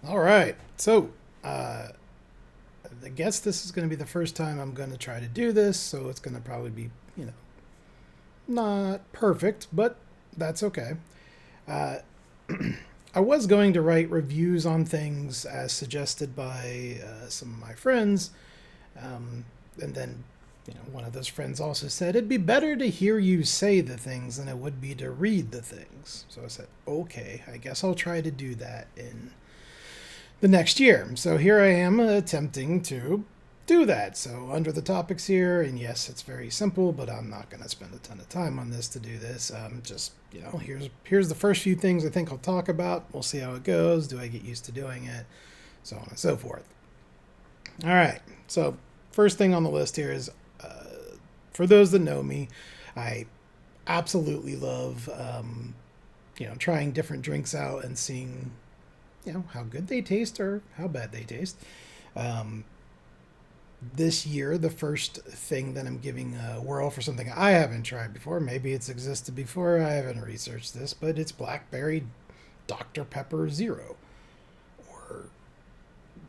All right. So, I guess this is going to be the first time I'm going to try to do this, so it's going to probably be, not perfect, but that's okay. Uh, I was going to write reviews on things as suggested by some of my friends, and then, one of those friends also said it'd be better to hear you say the things than it would be to read the things. So I said, okay, I guess I'll try to do that in the next year. So here I am attempting to do that. So under the topics here, and yes, it's very simple, but I'm not going to spend a ton of time on this to do this. Just here's the first few things I think I'll talk about. We'll see how it goes. Do I get used to doing it? So on and so forth. All right. So first thing on the list here is, for those that know me, I absolutely love, trying different drinks out and seeing how good they taste or how bad they taste. Um, this year, the first thing that I'm giving a whirl for something I haven't tried before, maybe it's existed before, I haven't researched this, but it's Blackberry Dr. Pepper Zero, or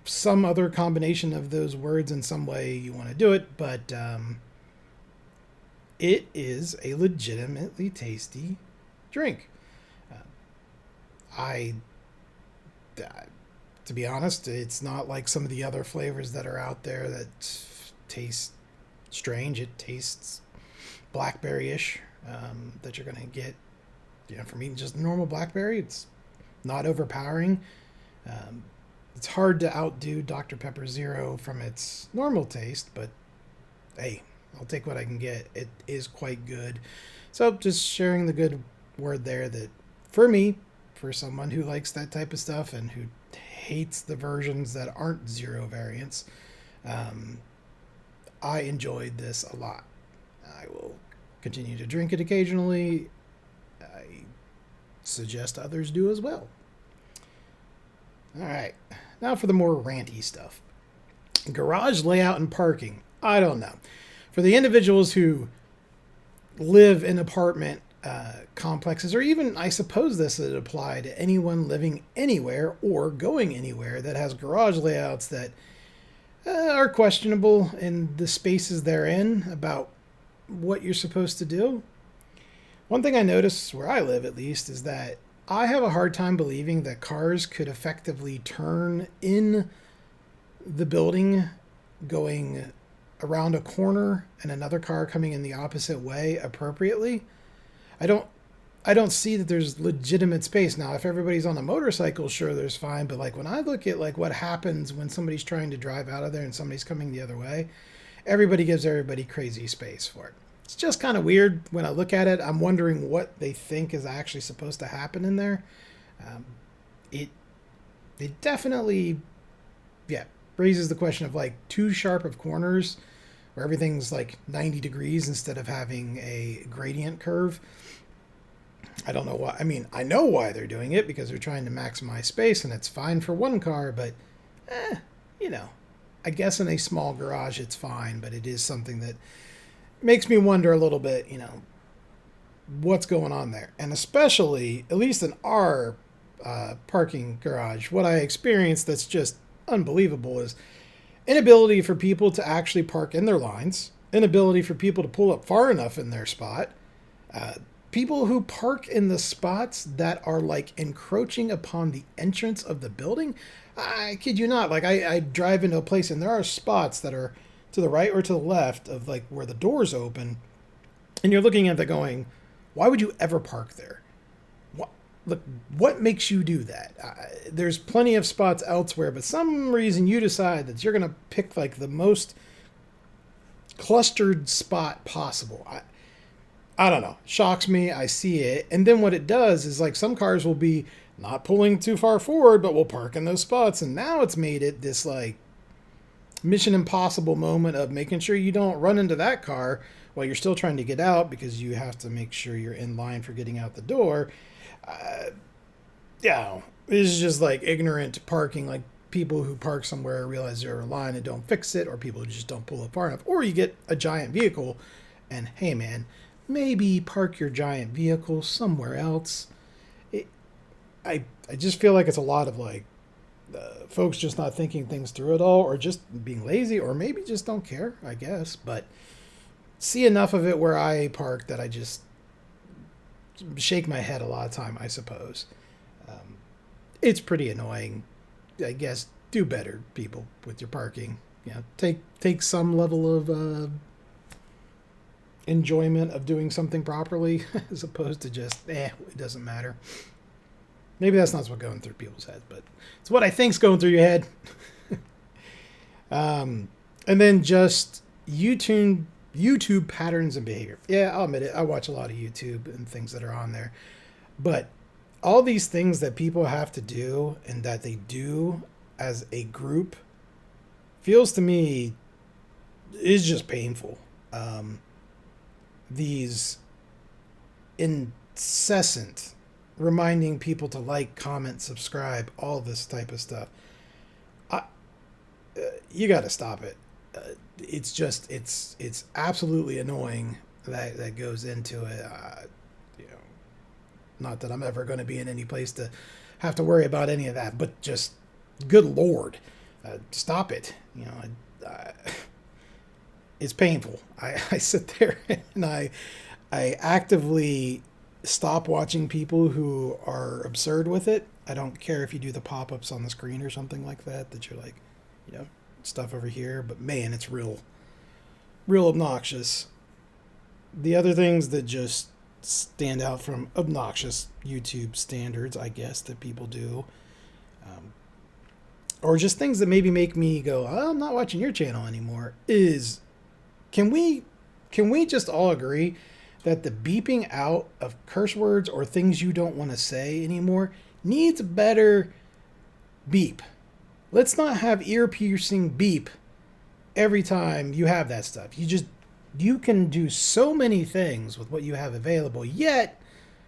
some other combination of those words in some way you want to do it, but it is a legitimately tasty drink. Uh, I to be honest, it's not like some of the other flavors that are out there that taste strange. It tastes blackberry-ish, that you're going to get, from eating just normal blackberry. It's not overpowering. Um, it's hard to outdo Dr. Pepper Zero from its normal taste, but hey, I'll take what I can get. It is quite good. So just sharing the good word there that for me, for someone who likes that type of stuff and who hates the versions that aren't zero variants, um, I enjoyed this a lot. I will continue to drink it occasionally. I suggest others do as well. All right, now for the more ranty stuff. Garage layout and parking. I don't know. For the individuals who live in apartment complexes, or even I suppose this would apply to anyone living anywhere or going anywhere that has garage layouts that are questionable in the spaces they're in about what you're supposed to do. One thing I notice where I live, at least, is that I have a hard time believing that cars could effectively turn in the building going around a corner and another car coming in the opposite way appropriately. I don't see that there's legitimate space. Now, if everybody's on a motorcycle, sure, there's fine. But like when I look at like what happens when somebody's trying to drive out of there and somebody's coming the other way, everybody gives everybody crazy space for it. It's just kind of weird when I look at it. I'm wondering what they think is actually supposed to happen in there. Um, it it definitely, yeah, raises the question of like too sharp of corners where everything's like 90 degrees instead of having a gradient curve. I don't know why. I mean, I know why they're doing it because they're trying to maximize space and it's fine for one car, but, eh, you know, I guess in a small garage it's fine, but it is something that makes me wonder a little bit, what's going on there. And especially, at least in our parking garage, what I experienced that's just unbelievable is inability for people to actually park in their lines, inability for people to pull up far enough in their spot, uh, people who park in the spots that are like encroaching upon the entrance of the building. I kid you not. Like I drive into a place and there are spots that are to the right or to the left of like where the doors open, and you're looking at it going, why would you ever park there? What, look, what makes you do that? There's plenty of spots elsewhere, but some reason you decide that you're gonna pick like the most clustered spot possible. I don't know. Shocks me. I see it. And then what it does is like some cars will be not pulling too far forward, but will park in those spots. And now it's made it this like Mission Impossible moment of making sure you don't run into that car while you're still trying to get out because you have to make sure you're in line for getting out the door. Yeah, it's just like ignorant parking. Like people who park somewhere realize they're a line and don't fix it, or people who just don't pull up far enough. Or you get a giant vehicle and hey man, maybe park your giant vehicle somewhere else. It, I just feel like it's a lot of like folks just not thinking things through at all, or just being lazy, or maybe just don't care, I guess. But see enough of it where I park that I just shake my head a lot of time, I suppose. It's pretty annoying. I guess do better, people, with your parking. Take some level of enjoyment of doing something properly as opposed to just, it doesn't matter. Maybe that's not what's going through people's heads, but it's what I think's going through your head. And then just YouTube patterns and behavior. Yeah, I'll admit it. I watch a lot of YouTube and things that are on there. But all these things that people have to do and that they do as a group feels to me is just painful. These incessant reminding people to like, comment, subscribe, all this type of stuff. You got to stop it. It's just it's absolutely annoying that goes into it. Not that I'm ever going to be in any place to have to worry about any of that, but just good Lord, stop it. It's painful. I sit there and I actively stop watching people who are absurd with it. I don't care if you do the pop-ups on the screen or something like that you're like, stuff over here, but man, it's real obnoxious. The other things that just stand out from obnoxious YouTube standards, I guess, that people do, or just things that maybe make me go, oh, I'm not watching your channel anymore, is can we just all agree that the beeping out of curse words or things you don't want to say anymore needs a better beep? Let's not have ear-piercing beep every time you have that stuff. You can do so many things with what you have available, yet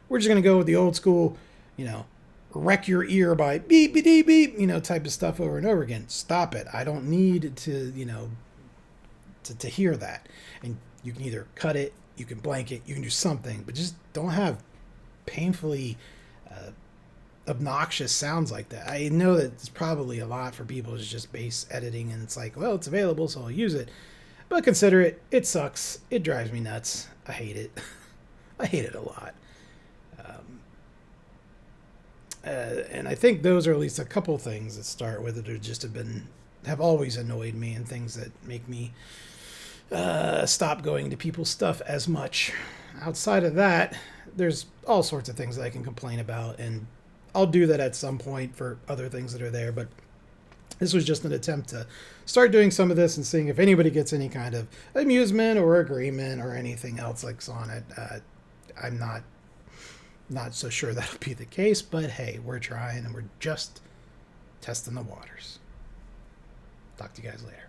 we're just going to go with the old school, wreck your ear by beep, beep, beep, type of stuff over and over again. Stop it. I don't need to, to hear that. And you can either cut it, you can blank it, you can do something, but just don't have painfully obnoxious sounds like that. I know that it's probably a lot for people who's just base editing, and it's like, well, it's available, so I'll use it. But consider it. It sucks. It drives me nuts. I hate it. I hate it a lot. And I think those are at least a couple things that start with it, or just have always annoyed me, and things that make me stop going to people's stuff as much. Outside of that, there's all sorts of things that I can complain about, and I'll do that at some point for other things that are there, but this was just an attempt to start doing some of this and seeing if anybody gets any kind of amusement or agreement or anything else like on it. I'm not so sure that'll be the case, but hey, we're trying and we're just testing the waters. Talk to you guys later.